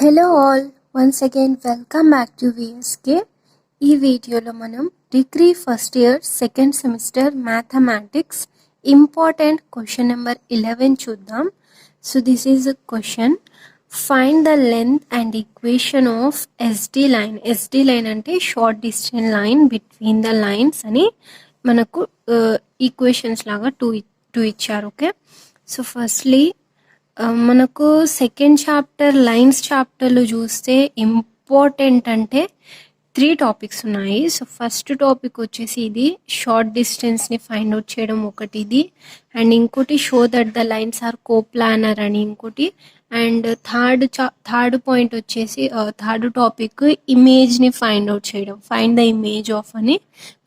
Hello all, once again welcome back to VSK. ఈ వీడియోలో మనం degree first year second semester mathematics important question number 11 చూద్దాం. So this is a question. Find the length and equation of SD line. SD line అంటే short distance line between the lines అని మనకు equations లాగా two ఇచ్చారు. Okay, so firstly మనకు second chapter lines చాప్టర్లో చూస్తే important అంటే 3 టాపిక్స్ ఉన్నాయి. సో ఫస్ట్ టాపిక్ వచ్చేసి ఇది షార్ట్ డిస్టెన్స్ని ఫైండ్ అవుట్ చేయడం ఒకటి, ఇది అండ్ ఇంకోటి show that the lines are coplanar అని ఇంకోటి, అండ్ థర్డ్ పాయింట్ వచ్చేసి థర్డ్ టాపిక్ ఇమేజ్ని ఫైండ్ అవుట్ చేయడం, ఫైండ్ ద ఇమేజ్ ఆఫ్ అని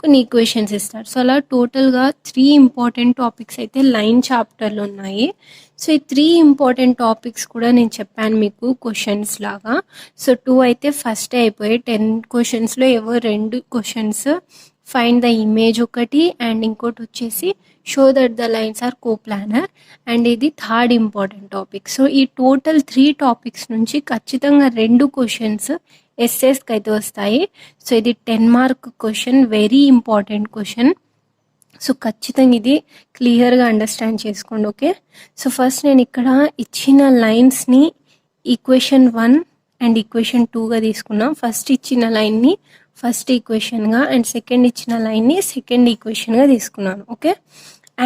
కొన్ని ఈక్వేషన్స్ ఇస్తారు. సో అలా టోటల్గా 3 ఇంపార్టెంట్ టాపిక్స్ అయితే లైన్ చాప్టర్లో ఉన్నాయి. సో ఈ 3 ఇంపార్టెంట్ టాపిక్స్ కూడా నేను చెప్పాను మీకు క్వశ్చన్స్ లాగా. సో 2 అయితే ఫస్ట్ అయిపోయాయి. 10 క్వశ్చన్స్లో ఏవో 2 క్వశ్చన్స్ ఫైండ్ ద ఇమేజ్ ఒకటి అండ్ ఇంకోటి వచ్చేసి show that the lines are coplanar, and ఇది థర్డ్ ఇంపార్టెంట్ టాపిక్. సో ఈ టోటల్ 3 టాపిక్స్ నుంచి ఖచ్చితంగా 2 క్వశ్చన్స్ ఎస్ఎస్కి అయితే వస్తాయి. సో ఇది 10 mark question, very important question. So ఖచ్చితంగా ఇది క్లియర్గా అండర్స్టాండ్ చేసుకోండి. ఓకే, సో ఫస్ట్ నేను ఇక్కడ ఇచ్చిన లైన్స్ని ఈక్వేషన్ 1 అండ్ ఈక్వేషన్ 2గా తీసుకున్నాం. ఫస్ట్ ఇచ్చిన లైన్ని ఫస్ట్ ఈక్వేషన్గా అండ్ సెకండ్ ఇచ్చిన లైన్ని సెకండ్ ఈక్వేషన్గా తీసుకున్నాను. ఓకే,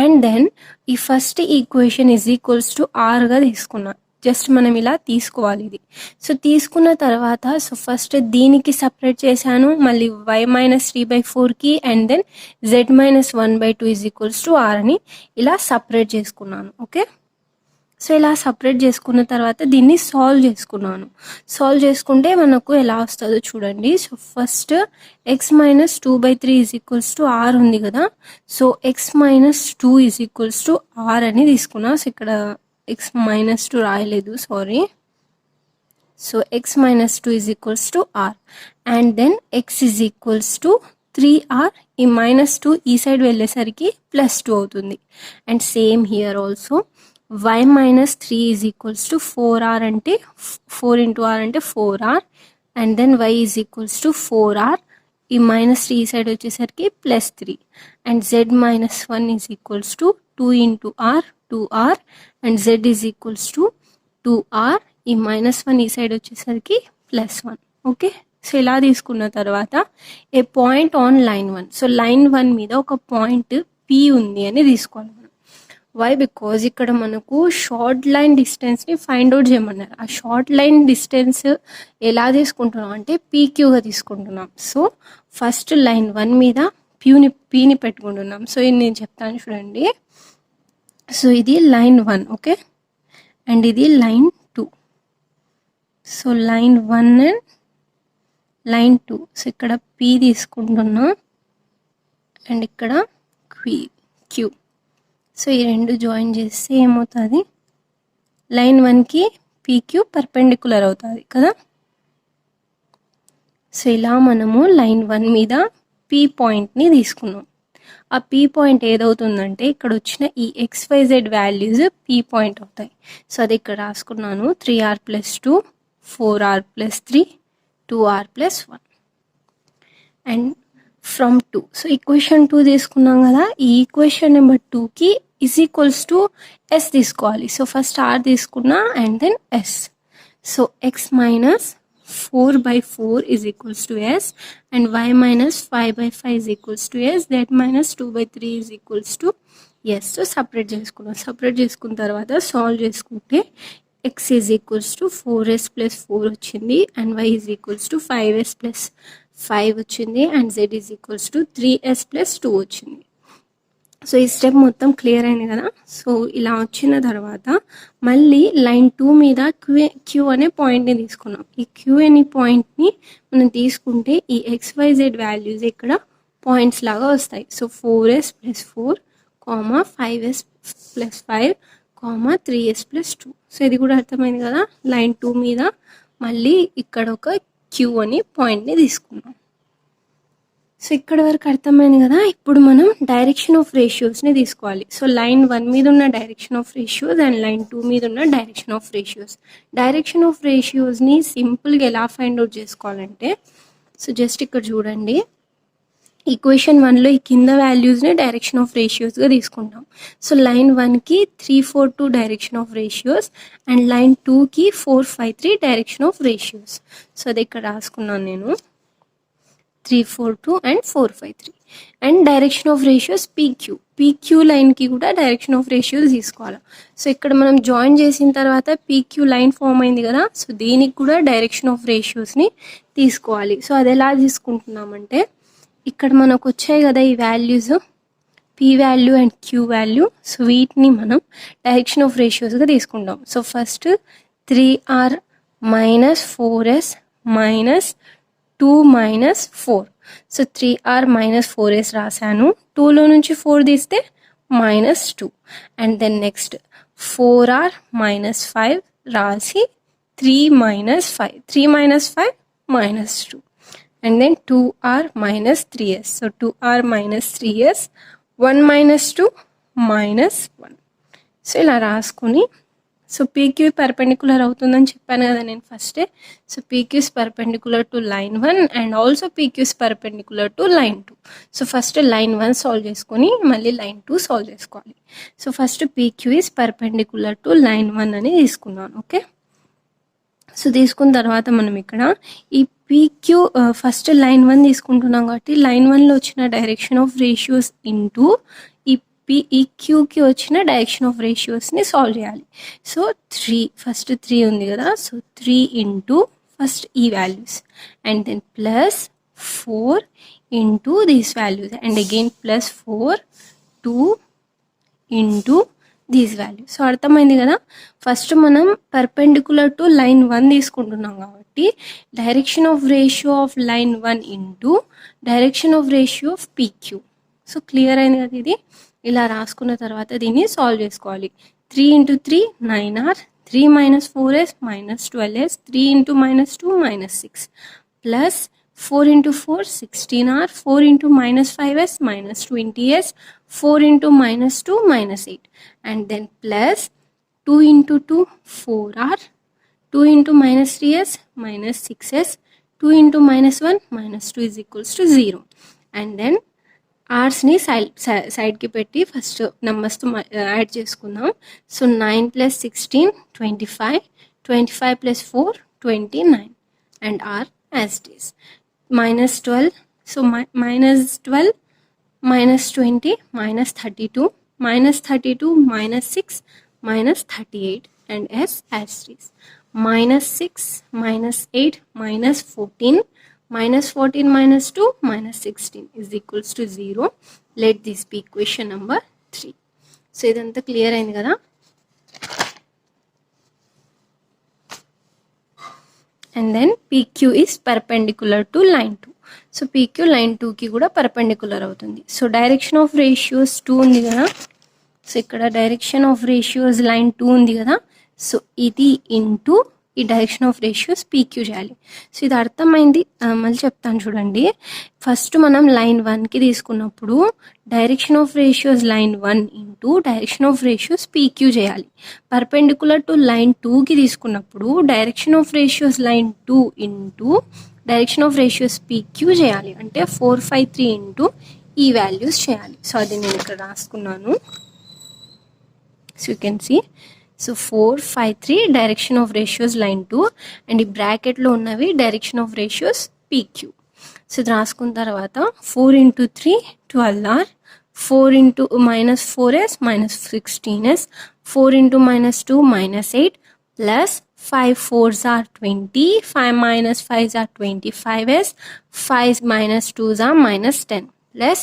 అండ్ దెన్ ఈ first equation is equals to ఆర్గా తీసుకున్నాను. జస్ట్ మనం ఇలా తీసుకోవాలి ఇది. సో తీసుకున్న తర్వాత సో ఫస్ట్ దీనికి సపరేట్ చేశాను, మళ్ళీ y-3/4కి and then z-1/2 is equals to are అని ఇలా సపరేట్ చేసుకున్నాను. ఓకే, సో ఇలా సపరేట్ చేసుకున్న తర్వాత దీన్ని సాల్వ్ చేసుకున్నాను. సాల్వ్ చేసుకుంటే మనకు ఎలా వస్తుందో చూడండి. So first x-2/3 is equals to r ఉంది కదా, so x-2 is equals to are అని తీసుకున్నా. సో ఇక్కడ x-2 రాయలేదు, sorry. So x-2 is equals to r and then x is equals to 3r. ఈ -2 ఈ సైడ్ వెళ్ళేసరికి +2 అవుతుంది. And same here also y-3 is equals to 4r అంటే 4 into r అంటే 4r and then y is equals to 4r. ఈ -3 ఈ side వచ్చేసరికి +3 and z-1 is equals to 2 into r 2r and z is equals to 2r. ఈ -1 ఈ side వచ్చేసరికి +1. Okay, so ఇలా తీసుకున్న తర్వాత A point on line 1. So line 1 మీద ఒక పాయింట్ P ఉంది అని తీసుకోవాలి మనం. వై? బికాజ్ ఇక్కడ మనకు షార్ట్ లైన్ డిస్టెన్స్ని ఫైండ్ అవుట్ చేయమన్నారు. ఆ షార్ట్ లైన్ డిస్టెన్స్ ఎలా తీసుకుంటున్నాం అంటే PQగా తీసుకుంటున్నాం. సో ఫస్ట్ లైన్ 1 మీద పీని పెట్టుకుంటున్నాం. సో ఇది నేను చెప్తాను చూడండి. సో ఇది లైన్ 1, ఓకే, అండ్ ఇది line 2. So line 1 and line 2. So ఇక్కడ P తీసుకుంటున్నా అండ్ ఇక్కడ Q. సో ఈ రెండు జాయిన్ చేస్తే ఏమవుతుంది, లైన్ 1కి PQ పర్పెండిక్యులర్ అవుతుంది కదా. సో ఇలా మనము లైన్ 1 మీద P పాయింట్ని తీసుకున్నాం. ఆ P పాయింట్ ఏదవుతుందంటే ఇక్కడ వచ్చిన ఈ XYZ వాల్యూస్ P పాయింట్ అవుతాయి. సో అది ఇక్కడ రాసుకున్నాను. 3r + 2 4r + 3 2r + 1 and from 2. So equation 2 తీసుకున్నాం కదా, ఈ ఈక్వేషన్ నెంబర్ 2కి ఈజ్ ఈక్వల్స్ టు S తీసుకోవాలి. సో ఫస్ట్ r తీసుకున్నా and then S. So x-4/4 is equals to S and y-5/5 is equals to S, z-2/3 is equals to S. So separate చేసుకున్నాం. Separate చేసుకున్న తర్వాత solve చేసుకుంటే x is equals to 4s + 4 వచ్చింది and y is equals to 5s + 5 వచ్చింది and z is equals to 3s + 2 వచ్చింది. So ఈ step మొత్తం clear అయింది కదా. సో ఇలా వచ్చిన తర్వాత మళ్ళీ లైన్ 2 మీద Q అనే పాయింట్ని తీసుకున్నాం. ఈ Q అనే పాయింట్ని మనం తీసుకుంటే ఈ XYZ వాల్యూస్ ఇక్కడ పాయింట్స్ లాగా వస్తాయి. So 4s + 4 5s + 5 3s + 2. So ఇది కూడా అర్థమైంది కదా. లైన్ 2 మీద మళ్ళీ ఇక్కడ ఒక Q అని పాయింట్ని తీసుకున్నాం. సో ఇక్కడ వరకు అర్థమైంది కదా. ఇప్పుడు మనం డైరెక్షన్ ఆఫ్ రేషియోస్ని తీసుకోవాలి. సో లైన్ 1 మీద ఉన్న direction of ratios and line 2 మీద ఉన్న direction of ratios. Direction of రేషియోస్ని సింపుల్గా ఎలా ఫైండ్ అవుట్ చేసుకోవాలంటే, సో జస్ట్ ఇక్కడ చూడండి, ఈక్వేషన్ 1లో ఈ కింద వాల్యూస్ని డైరెక్షన్ ఆఫ్ రేషియోస్గా తీసుకుంటాం. సో లైన్ 1కి 342 direction of ratios and line 2కి 453 డైరెక్షన్ ఆఫ్ రేషియోస్. సో అది ఇక్కడ రాసుకున్నాను నేను, 342 and 453. And direction of ratios PQ లైన్కి కూడా డైరెక్షన్ ఆఫ్ రేషియోస్ తీసుకోవాలి. సో ఇక్కడ మనం జాయిన్ చేసిన తర్వాత పీక్యూ లైన్ ఫామ్ అయింది కదా, సో దీనికి కూడా డైరెక్షన్ ఆఫ్ రేషియోస్ని తీసుకోవాలి. సో అది ఎలా తీసుకుంటున్నామంటే, ఇక్కడ మనకు వచ్చాయి కదా ఈ values, P value and Q value. So వీటిని మనం డైరెక్షన్ ఆఫ్ రేషియోస్గా తీసుకుంటాం. So first 3r minus 4s minus 2 minus 4. So 3r minus 4s రాశాను, 2లో నుంచి 4 తీస్తే -2. And then next 4r minus 5 రాసి 3 minus 5, 3 minus 5 -2. And then 2r minus 3s. So 2r minus 3s, 1 minus 2 minus 1. So ఇలా రాసుకుని, so PQ perpendicular అవుతుందని చెప్పాను కదా నేను ఫస్టే. So PQ's perpendicular to line 1 and also PQ's perpendicular to line 2. So first line 1 solve చేసుకొని మళ్ళీ line 2 solve చేసుకోవాలి. So first PQ is perpendicular to line 1 అని తీసుకున్నాను. ఓకే, సో తీసుకున్న తర్వాత మనం ఇక్కడ ఈ పీక్యూ ఫస్ట్ లైన్ 1 తీసుకుంటున్నాం కాబట్టి లైన్ 1లో వచ్చిన డైరెక్షన్ ఆఫ్ రేషియోస్ ఇంటూ ఈ క్యూకి వచ్చిన డైరెక్షన్ ఆఫ్ రేషియోస్ని సాల్వ్ చేయాలి. సో 3 ఫస్ట్ 3 ఉంది కదా, సో 3 ఇంటూ ఫస్ట్ ఈ values and then plus 4 into these values and again plus 4, 2 into these value. So అర్థమైంది కదా. ఫస్ట్ మనం పర్పెండిక్యులర్ టు లైన్ 1 తీసుకుంటున్నాం కాబట్టి direction of ratio of line 1 into direction of ratio of PQ. So clear అయింది కదా. ఇది ఇలా రాసుకున్న తర్వాత దీన్ని సాల్వ్ చేసుకోవాలి. 3 into 3 9r, 3 minus 4s minus 12s, 3 into -2 -6 plus 4 into 4 16r, 4 into -5s minus 20s, 4 into -2 -8 and then plus 2 into 2 4r, 2 into -3s -6s, 2 into -1 -2 is equals to 0 and then r's ని side కి పెట్టి first numbers తో add చేసుకుందాం. So 9 plus 16 25, 25 plus 4 29 and r as it is. -12, so -12 -20 -32, -32 -6 -38 and s as it is. -6 -8 -14, -14 -2 -16 is equals to 0. Let this be equation number 3. So ఇదంతా clear అయింది కదా. And then PQ is perpendicular to line 2. So PQ line 2 కి కూడా perpendicular అవుతుంది. So direction of ratios 2 ఉంది కదా. So ఇక్కడ direction of ratios line 2 ఉంది కదా. సో ఇది ఇంటూ ఈ డైరెక్షన్ ఆఫ్ రేషియోస్ పీక్యూ చేయాలి. సో ఇది అర్థమైంది, మళ్ళీ చెప్తాను చూడండి. ఫస్ట్ మనం లైన్ 1కి తీసుకున్నప్పుడు direction of ratios line 1 into direction of ratios PQ చేయాలి. పర్పెండిక్యులర్ టు లైన్ 2కి తీసుకున్నప్పుడు direction of ratios line 2 into direction of ratios PQ చేయాలి. అంటే 453 ఇంటూ ఈ వాల్యూస్ చేయాలి. సో అది నేను ఇక్కడ రాసుకున్నాను. So you can see. So 453 direction of ratios line 2 and ఈ బ్రాకెట్లో ఉన్నవి direction of ratios PQ. So ఇది రాసుకున్న తర్వాత 4 into 3 12r, 4 into -4s -16s, 4 into -2 -8 plus 5 4s are 20, 5 minus 5s are 25s, 5 minus 2s are -10 plus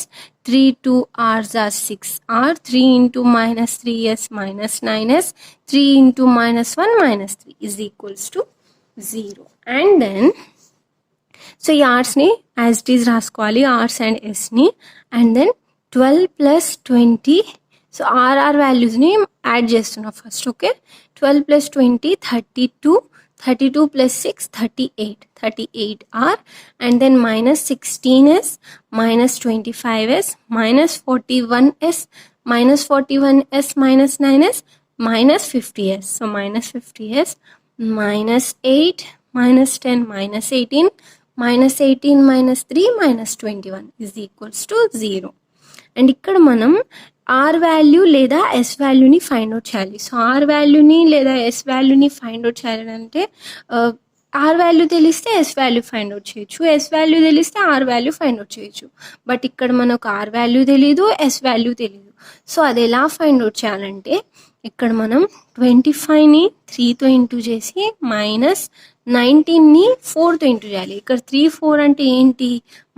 3 2r's are 6r, 3 into -3s -9s, 3 into -1 -3 is equals to 0. And then so ఈ ఆర్స్ని as it is రాసుకోవాలి, R's and ఎస్ని. And then 12 plus 20, so RR వాల్యూస్ని add చేస్తున్నాం first. Okay, 12 plus 20 32, 32 plus 6, 38. 38R. And then minus 16S, minus 25S, minus 41S, minus 41S minus 9S, minus 50S. So minus 50S, minus 8, minus 10, minus 18, minus 18 minus 3, minus 21 is equals to 0. And ఇక్కడ మనం are value లేదా yes వాల్యూని find out చేయాలి. So are వాల్యూని లేదా yes వాల్యూని find out చేయాలంటే are value తెలిస్తే ఎస్ వాల్యూ ఫైండ్ అవుట్ చేయొచ్చు, ఎస్ వాల్యూ తెలిస్తే ఆర్ వాల్యూ ఫైండ్ అవుట్ చేయొచ్చు. బట్ ఇక్కడ మనకు ఆర్ వాల్యూ తెలీదు, ఎస్ వాల్యూ తెలీదు. సో అది ఎలా ఫైండ్ అవుట్ చేయాలంటే ఇక్కడ మనం 25ని 3తో ఇంటూ చేసి మైనస్ 19ని 4తో ఇంటూ చేయాలి. ఇక్కడ 3, 4 అంటే ఏంటి,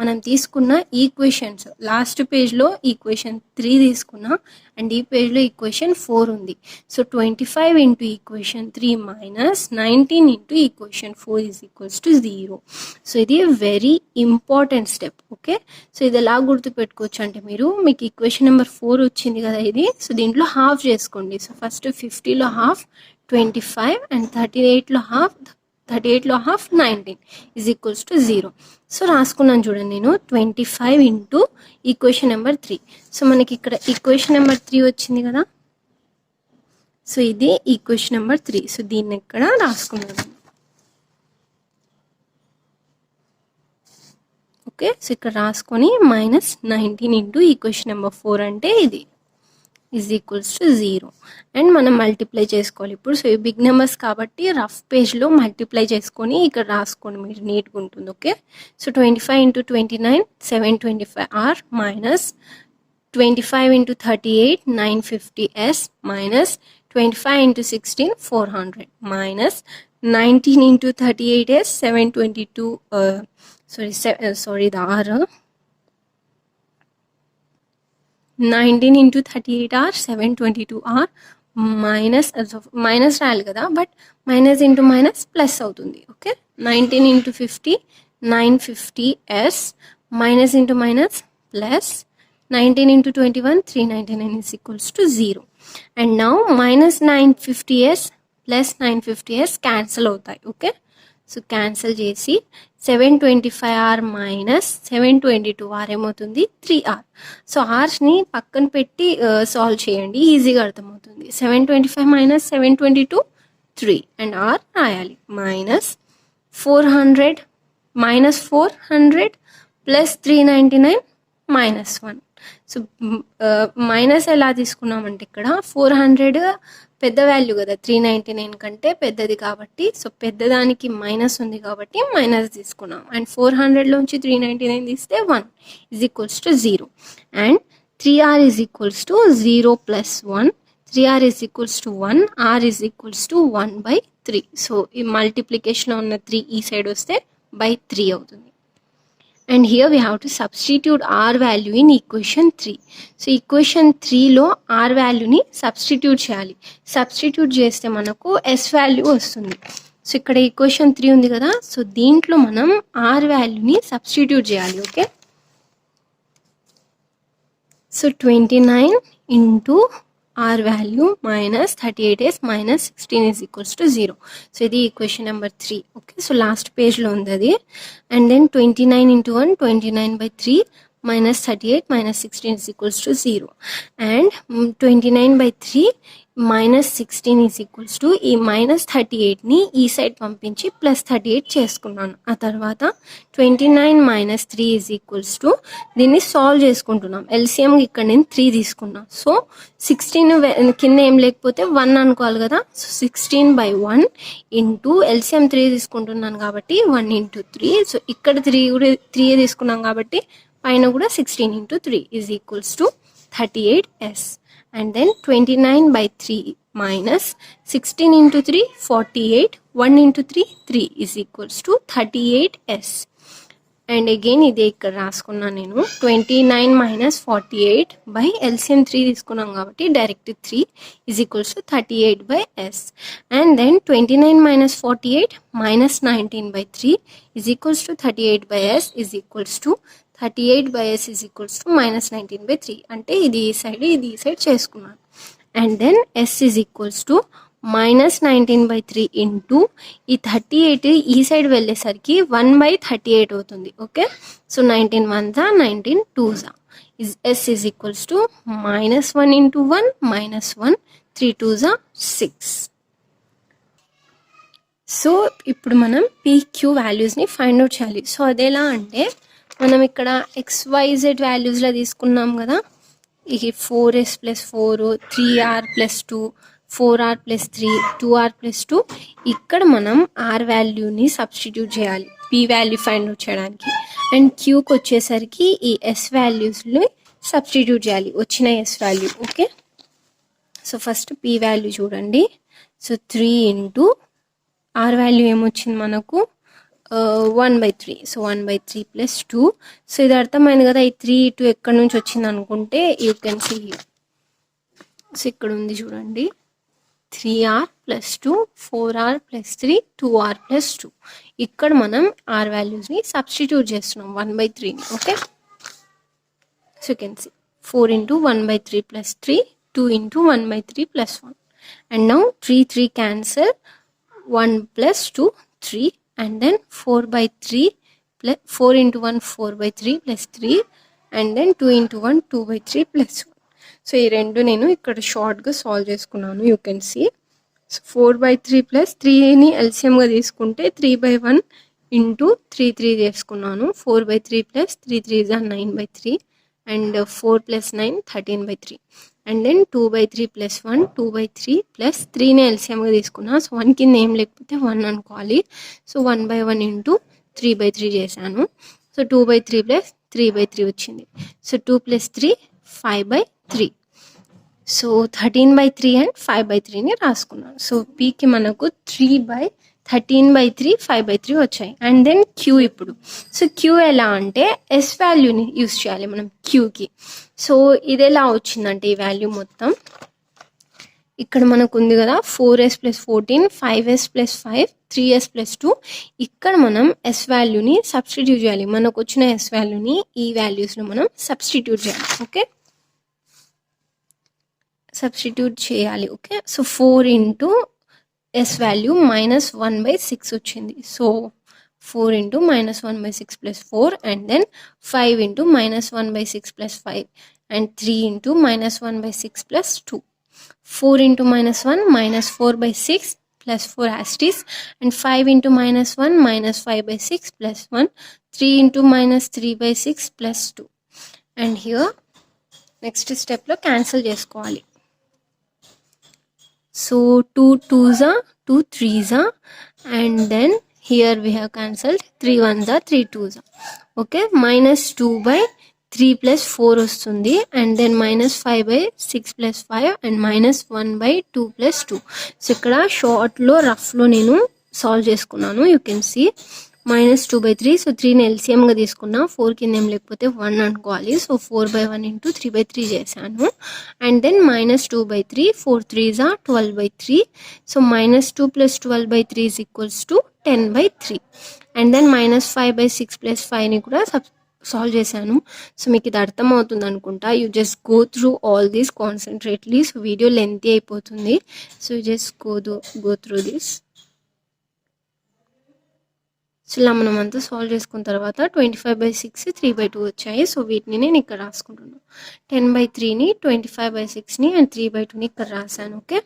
మనం తీసుకున్న ఈక్వేషన్స్ లాస్ట్ పేజ్లో ఈక్వేషన్ 3 తీసుకున్నా అండ్ ఈ పేజ్లో ఈక్వేషన్ 4 ఉంది. So 25 into equation 3 minus 19 into equation 4 is equals to 0. So ఇది very important step. Okay, so ఇది ఎలా గుర్తుపెట్టుకోవచ్చు అంటే మీకు ఈక్వేషన్ నెంబర్ 4 వచ్చింది కదా ఇది, సో దీంట్లో హాఫ్ చేసుకోండి. సో ఫస్ట్ 50లో హాఫ్ 25 అండ్ 38లో half 19 is equals to 0. So రాసుకున్నాను చూడండి నేను 25 ఇంటూ ఈక్వేషన్ నెంబర్ 3. సో మనకి ఇక్కడ ఈక్వేషన్ నెంబర్ 3 వచ్చింది కదా, సో ఇది ఈక్వేషన్ నెంబర్ 3. సో దీన్ని ఇక్కడ రాసుకున్నాను. ఓకే, సో ఇక్కడ రాసుకొని మైనస్ 19 ఇంటూ ఈక్వేషన్ నెంబర్ 4 అంటే ఇది ఈజ్ ఈక్వల్స్ టు 0. అండ్ మనం మల్టిప్లై చేసుకోవాలి ఇప్పుడు. సో ఈ బిగ్ నెంబర్స్ కాబట్టి రఫ్ పేజ్లో మల్టిప్లై చేసుకొని ఇక్కడ రాసుకోండి, మీరు నీట్గా ఉంటుంది. Okay, so 25 into 29 725R minus 25 into 38 950S minus 25 into 16 400 minus 19 into 38S 722 the R 19 into 38R 722R minus రాయాలి కదా, but minus into minus plus అవుతుంది. Okay, 19 into 50 950S minus into minus plus 19 into 21 399 is equals to 0. And now minus 950S plus 950S cancel అవుతాయి. Okay, so cancel చేసి 725R minus 722R ఏమవుతుంది 3R. So ఆర్స్ని పక్కన పెట్టి solve చేయండి, ఈజీగా అర్థమవుతుంది. 725 minus 722 3 and are రాయాలి. Minus 400 plus 399 minus 1. So minus ఎలా తీసుకున్నామంటే ఇక్కడ 400 పెద్ద వాల్యూ కదా, 399 కంటే పెద్దది కాబట్టి, సో పెద్దదానికి మైనస్ ఉంది కాబట్టి మైనస్ తీసుకున్నాం. అండ్ 400లోంచి 399 తీస్తే 1 is equals to 0. And 3R is equals to 0 plus 1, 3R is equals to 1, R is equals to 1/3. So ఈ మల్టిప్లికేషన్లో ఉన్న 3 ఈ సైడ్ వస్తే by 3 అవుతుంది. And here we have to substitute R value in equation 3. So equation 3లో R వాల్యూని substitute చేయాలి. Substitute చేస్తే మనకు S value వస్తుంది. సో ఇక్కడ ఈక్వేషన్ 3 ఉంది కదా, సో దీంట్లో మనం R వాల్యూని సబ్స్టిట్యూట్ చేయాలి. Okay, so 29 into R value minus 38S minus 16 is equals to 0. So ఇది equation number 3. Okay, so last page లో ఉంది అది. And then 29 into 1 29/3 minus 38 minus 16 is equals to 0. And 29/3 minus 16 is equals to ఈ minus 38ని ఈ side పంపించి plus 38 చేసుకున్నాను. ఆ తర్వాత 29 minus 3 is equals to దీన్ని సాల్వ్ చేసుకుంటున్నాం. ఎల్సిఎం ఇక్కడ నేను 3 తీసుకున్నాను. సో 16 కింద ఏం లేకపోతే 1 అనుకోవాలి కదా, సో 16/1 ఇంటూ ఎల్సిఎం 3 తీసుకుంటున్నాను కాబట్టి 1 into 3. సో ఇక్కడ 3 తీసుకున్నాం కాబట్టి పైన కూడా 16 into 3 is equals to 38S. And then 29/3 minus 16 into 3 48, 1 into 3 3 is equals to 38S. And again ఇదే ఇక్కడ రాసుకున్నాను నేను 29 minus 48 by LCM 3 తీసుకున్నాం కాబట్టి direct 3 is equals to 38/S. And then 29 minus 48 minus 19/3 is equals to 38/S is equals to 38/S is equals to minus 19/3. అంటే ఇది ఈ side చేసుకున్నాను. And then S is equals to -19/3 into ఈ 38 ఈ side వెళ్ళేసరికి 1/38 అవుతుంది. Okay, so 19 1 19 2 S is equals to -1 into 1 -1 3 2 6. So ఇప్పుడు మనం PQ వాల్యూస్ని ఫైండ్ అవుట్ చేయాలి. సో అదేలా అంటే మనం ఇక్కడ XYZ వాల్యూస్లో తీసుకున్నాం కదా, ఈ 4S + 4 3R + 2 4R + 3 2R + 2, ఇక్కడ మనం R వాల్యూని సబ్స్టిట్యూట్ చేయాలి P వాల్యూ ఫైండ్ అవుట్ చేయడానికి. అండ్ Qకి వచ్చేసరికి ఈ S వాల్యూస్ని సబ్స్టిట్యూట్ చేయాలి, వచ్చిన S value. Okay, so first P value చూడండి. సో 3 ఇంటూ R వాల్యూ ఏమొచ్చింది మనకు 1/3. సో 1/3 + 2. సో ఇది అర్థమైంది కదా, ఈ 3 2 ఎక్కడి నుంచి వచ్చింది అనుకుంటే you can see here. So ఇక్కడ ఉంది చూడండి, 3R + 2 4R + 3 2R + 2. ఇక్కడ మనం R వాల్యూస్ని సబ్స్టిట్యూట్ చేస్తున్నాం 1/3ని. Okay, so you can see 4 into 1/3 + 3 2 into 1/3 + 1. And now 3 3 cancel, 1 + 2 3, and then 4/3 plus 4 into 1 4/3 plus 3, and then 2 into 1 2/3 plus 1. So ఈ రెండు నేను ఇక్కడ షార్ట్గా సాల్వ్ చేసుకున్నాను. You can see. So 4/3 plus 3ని ఎల్సిఎంగా తీసుకుంటే 3/1 ఇంటూ 3 3 చేసుకున్నాను. 4/3 plus 3 3 is 9/3, and 4 plus 9 13/3. And then 2/3 plus 1 2/3 plus 3ని ఎల్సిఎంగా తీసుకున్నా. సో 1 కింద ఏం లేకపోతే 1 అనుకోవాలి. సో 1/1 ఇంటూ 3/3 చేశాను. సో 2/3 plus 3/3 వచ్చింది. So 2 plus 3 5/3. సో 13/3 అండ్ 5/3ని రాసుకున్నాను. సో Pకి మనకు 3/13/3 5/3 వచ్చాయి. అండ్ దెన్ Q ఇప్పుడు. సో Q ఎలా అంటే S వాల్యూని యూస్ చేయాలి మనం Qకి. సో ఇది ఎలా వచ్చిందంటే ఈ వాల్యూ మొత్తం ఇక్కడ మనకు ఉంది కదా, 4S + 14 5S + 5 3S + 2. ఇక్కడ మనం S వాల్యూని సబ్స్టిట్యూట్ చేయాలి. మనకు వచ్చిన S వాల్యూని ఈ వాల్యూస్లో మనం సబ్స్టిట్యూట్ చేయాలి. ఓకే, సబ్స్టిట్యూట్ చేయాలి. Okay, so 4 into S value -1/6 వచ్చింది. So 4 into -1/6 plus 4, and then 5 into -1/6 plus 5, and 3 into -1/6 plus 2. 4 into -1 -4/6 plus 4 asterisk, and 5 into -1 -5/6 plus 1, 3 into -3/6 plus 2. And here next step lo cancel చేసుకోవాలి. So 2 2s are 2 3s are, and then here we have cancelled 3 1s are 3 2s are. Okay, -2/3 plus 4 వస్తుంది, and then -5/6 plus 5, and -1/2 plus 2. So ఇక్కడ షార్ట్లో రఫ్లో నేను solve చేసుకున్నాను. You can see -2/3. So 3ని ఎల్సిఎంగా తీసుకున్నా, 4 కింద ఏం లేకపోతే 1 అనుకోవాలి. సో 4/1 ఇంటూ 3/3 చేశాను. And then -2/3 4 3s are 12/3. So -2 plus 12/3 is equals to 10/3. And then -5/6 plus 5ని కూడా సాల్వ్ చేశాను. సో మీకు ఇది అర్థమవుతుంది అనుకుంటా. You just go through all these concentratedly. So video lengthy అయిపోతుంది. So you just go through this. So ఇలా మనం అంతా సాల్వ్ చేసుకున్న తర్వాత 25/6 3/2 వచ్చాయి. సో వీటిని నేను ఇక్కడ రాసుకుంటున్నాను. 10/3ని 25/6ని అండ్ 3/2ని ఇక్కడ రాశాను. ఓకే,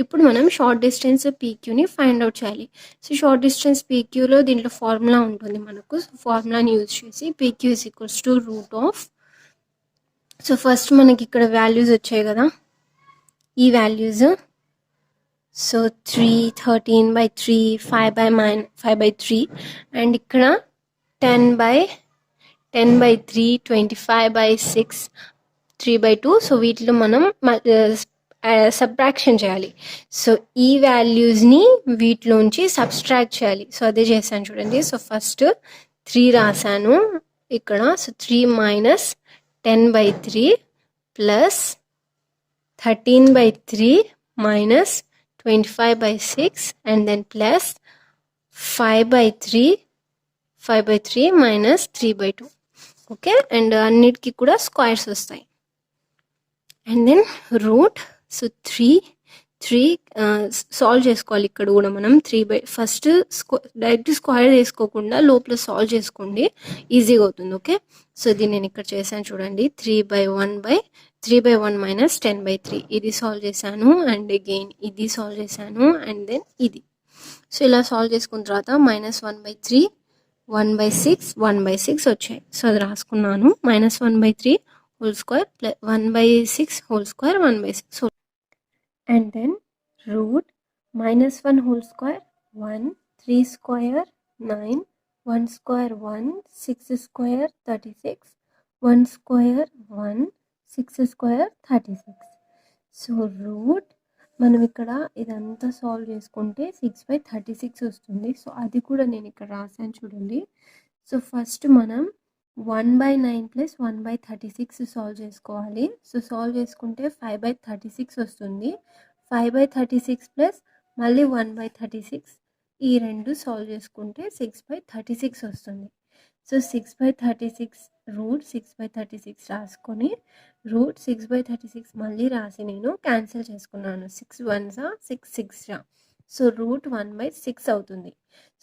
ఇప్పుడు మనం షార్ట్ డిస్టెన్స్ PQని ఫైండ్ అవుట్ చేయాలి. సో షార్ట్ డిస్టెన్స్ PQలో దీంట్లో ఫార్ములా ఉంటుంది మనకు. సో ఫార్ములాని యూజ్ చేసి PQ is equals to √. So first మనకి ఇక్కడ వాల్యూస్ వచ్చాయి కదా, ఈ వాల్యూస్. సో 3 13/3 5/3, అండ్ ఇక్కడ 10/3 25/6 3/2. సో వీటిలో మనం సబ్ట్రాక్షన్ చేయాలి. సో ఈ వాల్యూస్ని వీటిలోంచి సబ్స్ట్రాక్ట్ చేయాలి. సో అదే చేశాను చూడండి. సో ఫస్ట్ 3 రాశాను ఇక్కడ. So 3 - 10/3 plus 13/3 minus 25/6, and then plus 5/3 minus 3/2. Okay, and అన్నిటికీ కూడా స్క్వేర్స్ వస్తాయి. And then root. So 3 3 solve చేసుకోవాలి. ఇక్కడ కూడా మనం ఫస్ట్ డైరెక్ట్ స్క్వేర్ వేసుకోకుండా లోపల సాల్వ్ చేసుకోండి, ఈజీగా అవుతుంది. ఓకే, సో ఇది నేను ఇక్కడ చేశాను చూడండి. 3/1 మైనస్ 10/3 ఇది సాల్వ్ చేశాను, అండ్ అగైన్ ఇది సాల్వ్ చేశాను, అండ్ దెన్ ఇది. సో ఇలా సాల్వ్ చేసుకున్న తర్వాత -1/3 1/6 1/6 వచ్చాయి. సో అది రాసుకున్నాను. -1/3 whole square plus 1/6 whole square 1/6 and then root -1 whole square 1 3 square 9 1 square 1 6 square 36 1 square 1 6 square 36. So root మనం ఇక్కడ ఇదంతా సాల్వ్ చేసుకుంటే 6/36 వస్తుంది. సో అది కూడా నేను ఇక్కడ రాసాను చూడండి. సో ఫస్ట్ మనం 1/9 ప్లస్ 1/36 సాల్వ్ చేసుకోవాలి. సో సాల్వ్ చేసుకుంటే 5/36 వస్తుంది. 5/36 ప్లస్ మళ్ళీ 1/36 ఈ రెండు సాల్వ్ చేసుకుంటే 6/36 వస్తుంది. సో 6/36 రూట్ 6/36 రాసుకొని రూట్ 6/36 మళ్ళీ రాసి నేను క్యాన్సిల్ చేసుకున్నాను. 6 1s 6 6 సో రూట్ 1/6 అవుతుంది.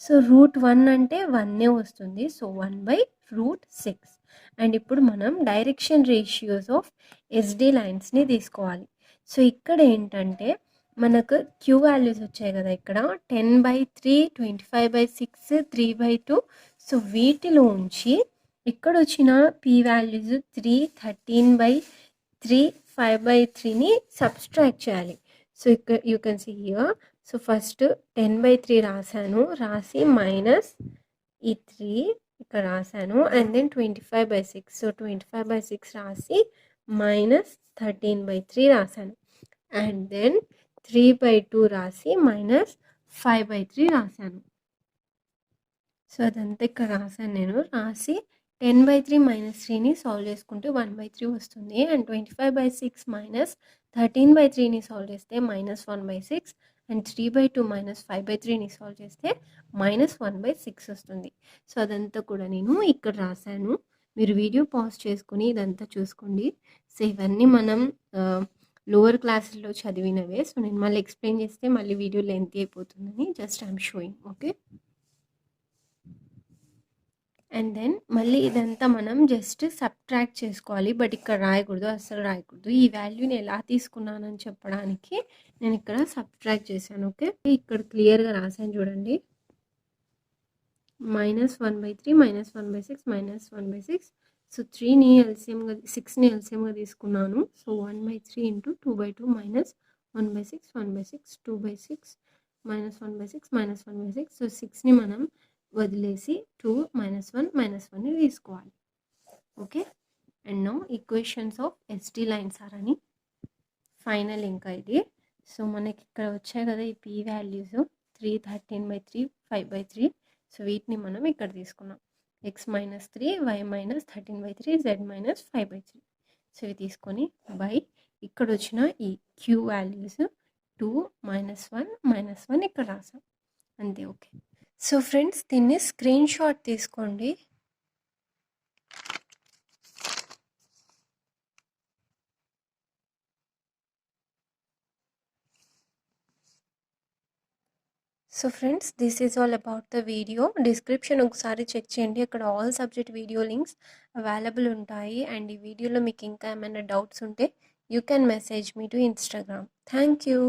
సో రూట్ 1 అంటే 1 వస్తుంది. సో 1/√6. అండ్ ఇప్పుడు మనం డైరెక్షన్ రేషియోస్ ఆఫ్ ఎస్డి లైన్స్ని తీసుకోవాలి. సో ఇక్కడ ఏంటంటే మనకు క్యూ వాల్యూస్ వచ్చాయి కదా, ఇక్కడ 10/3 25/6 3/2. సో వీటిలో ఉంచి ఇక్కడ వచ్చిన పీ వాల్యూస్ 3 13/3 5/3ని సబ్స్ట్రాక్ట్ చేయాలి. సో ఇక్కడ you can see here. So first 10/3 రాశాను, రాసి మైనస్ ఈ 3 ఇక్కడ రాశాను, అండ్ దెన్ 25/6. సో 25/6 రాసి మైనస్ 13/3 రాశాను, అండ్ దెన్ 3/2 రాసి మైనస్ 5/3 రాశాను. సో అదంతా ఇక్కడ రాశాను నేను. రాసి 10/3 - 3ని సాల్వ్ చేసుకుంటే 1/3 వస్తుంది, అండ్ 25/6 మైనస్ 13/3ని సాల్వ్ చేస్తే -1/6, అండ్ 3/2 - 5/3ని సాల్వ్ చేస్తే -1/6 వస్తుంది. సో అదంతా కూడా నేను ఇక్కడ రాశాను. మీరు వీడియో పాజ్ చేసుకుని ఇదంతా చూసుకోండి. సో ఇవన్నీ మనం లోవర్ క్లాసుల్లో చదివినవే. సో నేను మళ్ళీ ఎక్స్ప్లెయిన్ చేస్తే మళ్ళీ వీడియో లెంత్ అయిపోతుందని just I'm showing. Okay, and then మళ్ళీ ఇదంతా మనం జస్ట్ సబ్ట్రాక్ట్ చేసుకోవాలి, బట్ ఇక్కడ రాయకూడదు, అస్సలు రాయకూడదు. ఈ వాల్యూని ఎలా తీసుకున్నానని చెప్పడానికి నేను ఇక్కడ సబ్ట్రాక్ట్ చేశాను. ఓకే, ఇక్కడ క్లియర్గా రాశాను చూడండి. -1/3 -1/6 -1/6. సో 3ని ఎల్సిఎంగా 6ని ఎల్సిఎంగా తీసుకున్నాను. సో 1/3 × 2/2 -1/6 1/6 2/6 -1/6 -1/6. సో 6ని మనం వదిలేసి 2 -1 -1ని తీసుకోవాలి. Okay, and now equations of SD lines are అని ఫైనల్ ఇంకా ఇది. సో మనకి ఇక్కడ వచ్చాయి కదా ఈ పీ వాల్యూస్ 3 13/3 5/3. సో వీటిని మనం ఇక్కడ తీసుకున్నాం. x - 3 y - 13/3 z - 5/3. సో ఇవి తీసుకొని బై ఇక్కడ వచ్చిన ఈ క్యూ వాల్యూస్ 2 -1 -1 ఇక్కడ రాసాం అంతే. ఓకే, సో ఫ్రెండ్స్ దీన్ని స్క్రీన్ షాట్ తీసుకోండి. So friends this is all about the video. Description ఒకసారి చెక్ చేయండి, అక్కడ all subject video links available ఉంటాయి. అండ్ ఈ వీడియోలో మీకు ఇంకా ఏమైనా డౌట్స్ ఉంటే you can message me to Instagram. Thank you.